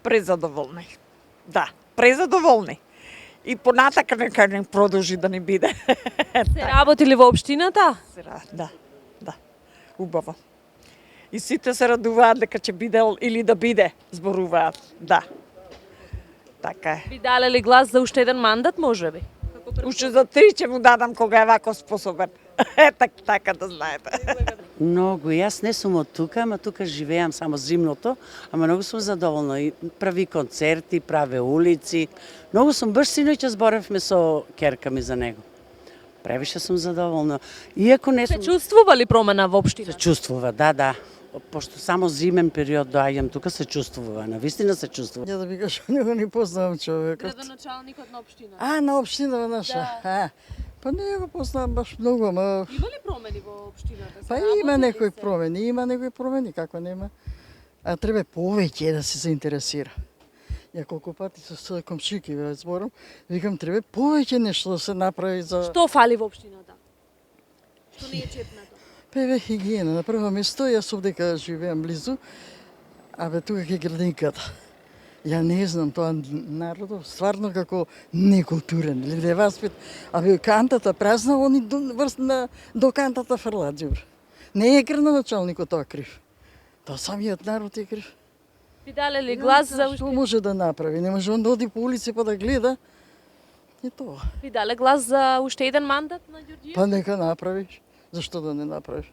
Презадоволни. Да, презадоволни. И понатака нека не продолжи да не биде. Се работили во општината? Да, да. Убаво. И сите се радуваат дека ќе биде или да биде, зборуваат. Да. Така е. Би дале ли глас за уште еден мандат, можеби? Уште за 3 ќе му дадам кога е вако способен. Така да знаете. Многу. Јас не сум од тука, ама тука живеам само зимното, ама многу сум задоволна. И прави концерти, праве улици. Многу сум, баш синоќа зборевме со керка ми за него. Превише сум задоволна. Иако не Се сум... чувствува ли промена во Се општината? чувствува, да. Пошто само зимен период доаѓам тука, се чувствува. Навистина се чувствува. Ја да ви кажам, него не познавам човекот. Градоначалникот на општината. А, на општинава наша. Да. Па не го познавам баш многу, ама... Има ли промени во општината? Па има некои промени, како нема. А треба повеќе да се заинтересира. Ја колку пати со комшики ве зборам, викам треба повеќе нешто да се направи за... Што фали во општината? Што не е чепнато? Певе хигиена. На прво место, јас овдека живеам близу, абе тука ќе градинката. Ја не знам, тоа народот стварно како некултурен, или да е васпит. Абе кантата празна, они до кантата фрлат џур. Не е градоначалникот тоа крив. Тоа самиот народ е крив. Би дале ли глас за Што уште... може да направи? Не може он да оди по улици па да гледа. И тоа. Би дале глас за уште еден мандат на Ѓорѓиев? Па нека направиш. Зашто да не направиш?